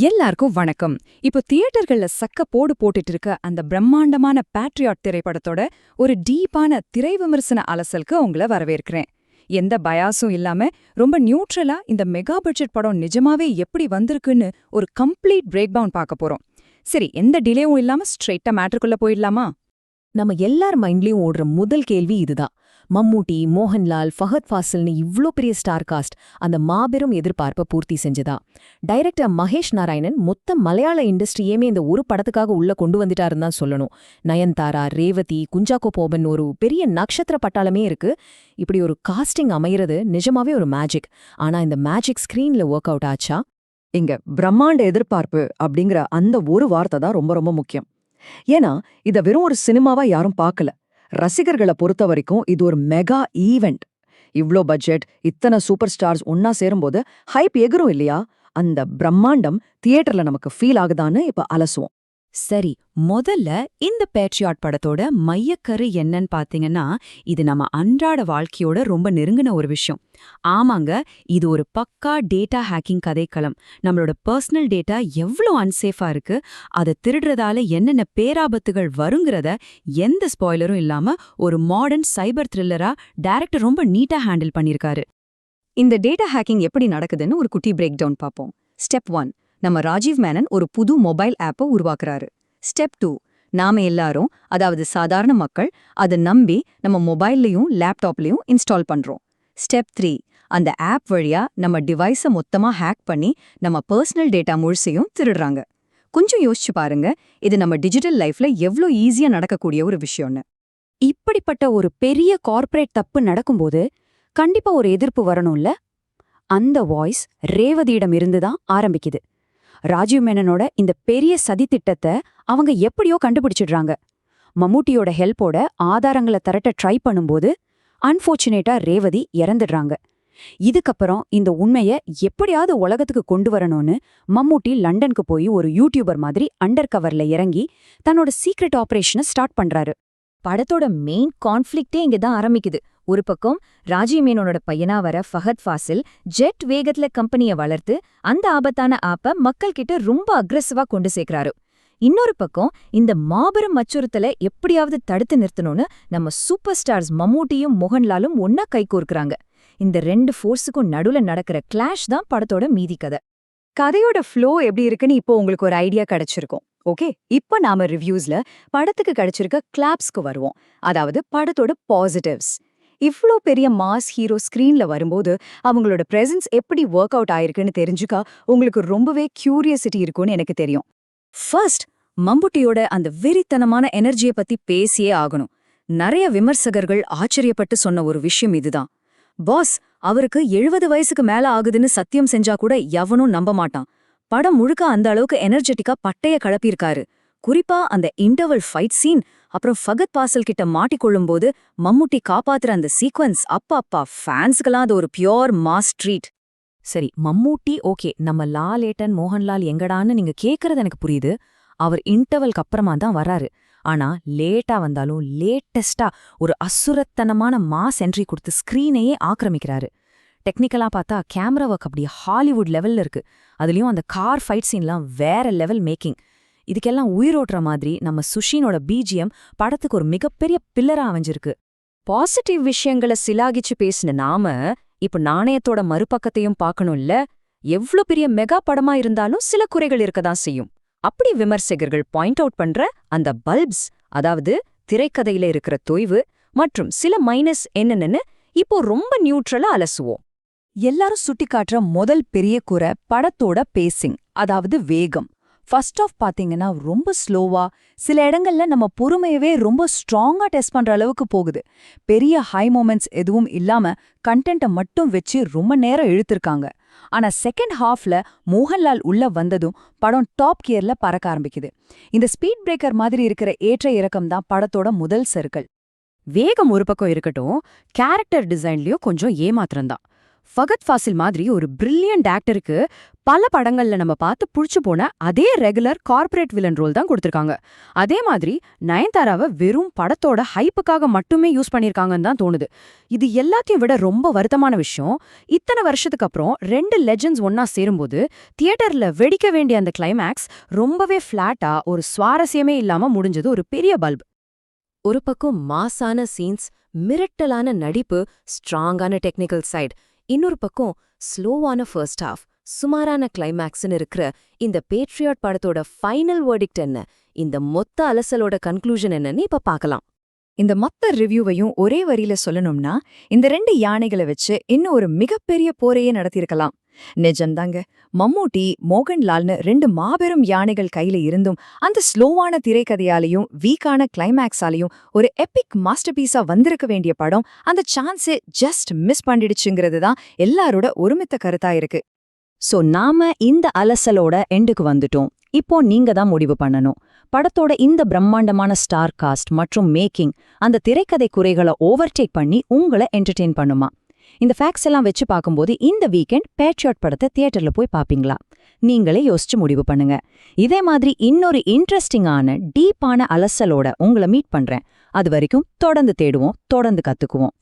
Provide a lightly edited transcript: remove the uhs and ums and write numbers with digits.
எல்லாருக்கும் வணக்கம். இப்போ தியேட்டர்கள்ல சக்க போடு போட்டுட்டு இருக்க அந்த பிரம்மாண்டமான பேட்ரியாட் திரைப்படத்தோட ஒரு டீப்பான திரை விமர்சன அலசலுக்கு உங்களை வரவேற்கிறேன். எந்த பயாஸும் இல்லாம ரொம்ப நியூட்ரலா இந்த மெகா பட்ஜெட் படம் நிஜமாவே எப்படி வந்திருக்குன்னு ஒரு கம்ப்ளீட் பிரேக் டவுன் பார்க்க போறோம். சரி, எந்த டிலேவும் இல்லாம ஸ்ட்ரெயிட்டா மேட்டருக்குள்ள போயிடலாமா? நம்ம எல்லார் மைண்ட்லயும் ஓடுற முதல் கேள்வி இதுதான். மம்மூட்டி, மோகன்லால், ஃபஹத் ஃபாசில்னு இவ்ளோ பெரிய ஸ்டார் காஸ்ட் அந்த மாபெரும் எதிர்பார்ப்பை பூர்த்தி செஞ்சதா? டைரக்டர் மகேஷ் நாராயணன் மொத்த மலையாள இண்டஸ்ட்ரியேமே இந்த ஒரு படத்துக்காக உள்ள கொண்டு வந்துட்டாருன்னு தான் சொல்லணும். நயன்தாரா, ரேவதி, குஞ்சாக்கோ போபன் ஒரு பெரிய நட்சத்திர பட்டாளமே இருக்கு. இப்படி ஒரு காஸ்டிங் அமைகிறது நிஜமாவே ஒரு மேஜிக். ஆனா இந்த மேஜிக் ஸ்கிரீன்ல ஒர்க் அவுட் ஆச்சா? இங்க பிரம்மாண்ட எதிர்பார்ப்பு அப்படிங்கிற அந்த ஒரு வார்த்தை தான் ரொம்ப ரொம்ப முக்கியம். ஏன்னா இத வெறும் ஒரு சினிமாவா யாரும் பார்க்கல. ரசிகர்களை பொறுத்த வரைக்கும் இது ஒரு மெகா ஈவெண்ட். இவ்ளோ பட்ஜெட், இத்தனை சூப்பர் ஸ்டார்ஸ் ஒன்னா சேரும்போது ஹைப் எகுரும் இல்லையா? அந்த பிரம்மாண்டம் தியேட்டர்ல நமக்கு ஃபீல் ஆகுதான்னு இப்ப அலசுவோம். சரி, முதல்ல இந்த பேட்ரியாட் படத்தோட மையக்கரு என்னன்னு பாத்தீங்கன்னா, இது நம்ம அன்றாட வாழ்க்கையோட ரொம்ப நெருங்கின ஒரு விஷயம். ஆமாங்க, இது ஒரு பக்கா டேட்டா ஹேக்கிங் கதைக்களம். நம்மளோட பர்சனல் டேட்டா எவ்வளோ அன்சேஃபா இருக்கு, அதை திருடுறதால என்னென்ன பேராபத்துகள் வருங்கிறத எந்த ஸ்பாய்லரும் இல்லாம ஒரு மாடர்ன் சைபர் த்ரில்லரா டைரக்டர் ரொம்ப நீட்டா ஹேண்டில் பண்ணியிருக்காரு. இந்த டேட்டா ஹேக்கிங் எப்படி நடக்குதுன்னு ஒரு குட்டி பிரேக் டவுன் பார்ப்போம். ஸ்டெப் 1, நம்ம ராஜீவ் மேனன் ஒரு புது மொபைல் ஆப்பை உருவாக்குறாரு. ஸ்டெப் 2, நாம எல்லாரும், அதாவது சாதாரண மக்கள், அதை நம்பி நம்ம மொபைல்லையும் லேப்டாப்லையும் இன்ஸ்டால் பண்றோம். ஸ்டெப் 3, அந்த ஆப் வழியா நம்ம டிவைஸை மொத்தமா ஹேக் பண்ணி நம்ம பர்சனல் டேட்டா முழுசையும் திருடுறாங்க. கொஞ்சம் யோசிச்சு பாருங்க, இது நம்ம டிஜிட்டல் லைஃப்ல எவ்வளோ ஈஸியா நடக்கக்கூடிய ஒரு விஷயம்னு. இப்படிப்பட்ட ஒரு பெரிய கார்ப்பரேட் தப்பு நடக்கும்போது கண்டிப்பா ஒரு எதிர்ப்பு வரணும்ல? அந்த வாய்ஸ் ரேவதியிடம் இருந்துதான் ஆரம்பிக்குது. ராஜீவ் மேனனோட இந்த பெரிய சதி திட்டத்தை அவங்க எப்படியோ கண்டுபிடிச்சிடுறாங்க. மம்மூட்டியோட ஹெல்ப்போட ஆதாரங்களை திரட்ட ட்ரை பண்ணும்போது அன்ஃபார்ச்சுனேட்டா ரேவதி இறந்துடுறாங்க. இதுக்கப்புறம் இந்த உண்மையை எப்படியாவது உலகத்துக்கு கொண்டு வரணும்னு மம்மூட்டி லண்டனுக்கு போய் ஒரு யூடியூபர் மாதிரி அண்டர் கவர்ல இறங்கி தன்னோட சீக்ரெட் ஆபரேஷனை ஸ்டார்ட் பண்றாரு. படத்தோட மெயின் கான்ஃப்ளிக்டே இங்கதான் ஆரம்பிக்குது. ஒரு பக்கம் ராஜீவ் மேனனோட பையனா வர ஃபஹத் ஃபாசில் ஜெட் வேகத்துல கம்பெனியை வளர்த்து அந்த ஆபத்தான ஆப்பை மக்கள் கிட்ட ரொம்ப அக்ரெசிவா கொண்டு சேர்க்கிறாரு. இன்னொரு பக்கம் இந்த மாபெரும் அச்சுறுத்தலை எப்படியாவது தடுத்து நிறுத்தணும்னு நம்ம சூப்பர் ஸ்டார்ஸ் மம்மூட்டியும் மோகன்லாலும் ஒன்னா கைகோர்க்கறாங்க. இந்த ரெண்டு ஃபோர்ஸுக்கும் நடுவுல நடக்கிற கிளாஷ் தான் படத்தோட மீதி கதை. கதையோட ஃப்ளோ எப்படி இருக்குன்னு இப்போ உங்களுக்கு ஒரு ஐடியா கிடைச்சிருக்கும். ஓகே, இப்போ நாம ரிவ்யூஸ்ல படத்துக்கு கிடைச்சிருக்க கிளாப்ஸ்க்கு வருவோம். அதாவது படத்தோட பாசிட்டிவ்ஸ். இவ்ளோ பெரிய மாஸ் ஹீரோ ஸ்கிரீன்ல வரும்போது அவங்களோட பிரசன்ஸ் எப்படி ஒர்க் அவுட் ஆயிருக்குன்னு தெரிஞ்சுக்க உங்களுக்கு ரொம்பவே கியூரியாசிட்டி இருக்கும்னு எனக்கு தெரியும். ஃபர்ஸ்ட், மம்புட்டியோட அந்த வெறித்தனமான எனர்ஜியை பத்தி பேசியே ஆகணும். நிறைய விமர்சகர்கள் ஆச்சரியப்பட்டு சொன்ன ஒரு விஷயம் இதுதான். பாஸ், அவருக்கு 70 வயசுக்கு மேல ஆகுதுன்னு சத்தியம் செஞ்சா கூட எவனும் நம்ப மாட்டான். படம் முழுக்க அந்த அளவுக்கு எனர்ஜெட்டிக்கா பட்டைய கலப்பியிருக்காரு. குறிப்பா அந்த இன்டர்வல் ஃபைட் சீன், அப்புறம் ஃபகத் பாசல் கிட்ட மாட்டிக்கொள்ளும் போது மம்முட்டி காப்பாத்துற அந்த சீக்வன்ஸ், அப்பா ஃபேன்ஸுக்கெல்லாம் அது ஒரு பியோர் மாஸ் ட்ரீட். சரி, மம்மூட்டி ஓகே, நம்ம லாலேட்டன் மோகன்லால் எங்கடான்னு நீங்க கேக்குறது எனக்கு புரியுது. அவர் இன்டர்வல்க்கு அப்புறமா தான் வராரு. ஆனா லேட்டா வந்தாலும் லேட்டஸ்டா ஒரு அசுரத்தனமான மாஸ் என்ட்ரி கொடுத்து ஸ்கிரீனையே ஆக்கிரமிக்கிறாரு. டெக்னிக்கலா பார்த்தா கேமரா ஒர்க் அப்படியே ஹாலிவுட் லெவல்ல இருக்கு. அதுலயும் அந்த கார் ஃபைட் சீன்லாம் வேற லெவல் மேக்கிங். இதுக்கெல்லாம் உயிரோட்டுற மாதிரி நம்ம சுஷினோட பிஜிஎம் படத்துக்கு ஒரு மிகப்பெரிய பில்லரா அமைஞ்சிருக்கு. பாசிட்டிவ் விஷயங்களை சிலாகிச்சு பேசின நாம இப்ப நாணயத்தோட மறுபக்கத்தையும் பார்க்கணும்ல. எவ்ளோ பெரிய மெகா படமா இருந்தாலும் சில குறைகள் இருக்கதான் செய்யும். அப்படி விமர்சகர்கள் பாயிண்ட் அவுட் பண்ற அந்த பல்ப்ஸ், அதாவது திரைக்கதையில இருக்கிற தொய்வு மற்றும் சில மைனஸ் என்னன்னு இப்போ ரொம்ப நியூட்ரலா அலசுவோம். எல்லாரும் சுட்டிக்காட்டுற முதல் பெரிய குறை படத்தோட பேசிங், அதாவது வேகம். ஃபர்ஸ்ட் ஆஃப் பாத்தீங்கன்னா ரொம்ப ஸ்லோவா, சில இடங்கள்ல நம்ம பொறுமையவே ரொம்ப ஸ்ட்ராங்கா டெஸ்ட் பண்ற அளவுக்கு போகுது. பெரிய ஹை மொமெண்ட்ஸ் எதுவும் இல்லாம கண்டென்ட்டை மட்டும் வச்சு ரொம்ப நேரம் இழுத்திருக்காங்க. ஆனா செகண்ட் ஹாஃப்ல மோகன்லால் உள்ள வந்ததும் படம் டாப் கியர்ல பறக்க ஆரம்பிக்குது. இந்த ஸ்பீட் பிரேக்கர் மாதிரி இருக்கிற ஏற்ற இறக்கம் தான் படத்தோட முதல் சர்க்கிள். வேகம் ஒரு பக்கம் இருக்கட்டும், கேரக்டர் டிசைன்லயும் கொஞ்சம் ஏமாத்திரம்தான். ஃபகத் ஃபாசில் மாதிரி ஒரு பிரில்லியன்ட் ஆக்டருக்கு பல படங்கள்ல நம்ம பார்த்து புடிச்சு போன அதே ரெகுலர் கார்ப்பரேட் வில்லன் ரோல் தான் கொடுத்திருக்காங்க. அதே மாதிரி நயன்தாராவை வெறும் படத்தோட ஹைப்புக்காக மட்டுமே யூஸ் பண்ணிருக்காங்கன்னு தான் தோணுது. இது எல்லாத்தையும் விட ரொம்ப வருத்தமான விஷயம், இத்தனை வருஷத்துக்கு அப்புறம் 2 லெஜெண்ட்ஸ் ஒன்னா சேரும்போது தியேட்டர்ல வெடிக்க வேண்டிய அந்த கிளைமேக்ஸ் ரொம்பவே ஃபிளாட்டா ஒரு சுவாரஸ்யமே இல்லாம முடிஞ்சது ஒரு பெரிய பல்ப். ஒரு பக்கம் மாசான சீன்ஸ், மிரட்டலான நடிப்பு, ஸ்ட்ராங்கான டெக்னிக்கல் சைட், இன்னொரு பக்கம் ஸ்லோவான ஃபர்ஸ்ட் ஹாஃப், சுமாரான கிளைமேக்ஸ்னு இருக்கிற இந்த பேட்ரியாட் படத்தோட ஃபைனல் வேர்டிக்ட் என்ன, இந்த மொத்த அலசலோட கன்க்ளூஷன் என்னன்னு இப்ப பார்க்கலாம். இந்த மொத்த ரிவ்யூவையும் ஒரே வரியில சொல்லணும்னா, இந்த 2 யானைகளை வச்சு இன்னும் ஒரு மிகப்பெரிய போரையே நடத்தியிருக்கலாம். நிஜம்தாங்க, மம்மூட்டி மோகன்லால்னு 2 மாபெரும் யானைகள் கையில இருந்தும் அந்த ஸ்லோவான திரைக்கதையாலையும் வீக்கான கிளைமேக்ஸாலையும் ஒரு எபிக் மாஸ்டர்பீஸா வந்திருக்க வேண்டிய படம் அந்த சான்ஸே ஜஸ்ட் மிஸ் பண்ணிடுச்சுங்கிறது தான் எல்லாரோட ஒருமித்த கருத்தா இருக்கு. சோ நாம இந்த அலசலோட எண்டுக்கு வந்துட்டோம். இப்போ நீங்க தான் முடிவு பண்ணணும். படத்தோட இந்த பிரம்மாண்டமான ஸ்டார் காஸ்ட் மற்றும் மேக்கிங் அந்த திரைக்கதை குறைகளை ஓவர்டேக் பண்ணி உங்களை என்டர்டெயின் பண்ணுமா? இந்த ஃபேக்ட்ஸ் எல்லாம் வச்சு பார்க்கும்போது இந்த வீக்கெண்ட் பேட்ரியாட் படத்தை தியேட்டர்ல போய் பாப்பீங்களா? நீங்களே யோசிச்சு முடிவு பண்ணுங்க. இதே மாதிரி இன்னொரு இன்ட்ரெஸ்டிங்கான டீப்பான அலசலோட உங்களை மீட் பண்றேன். அது வரைக்கும் தொடர்ந்து தேடுவோம், தொடர்ந்து கத்துக்குவோம்.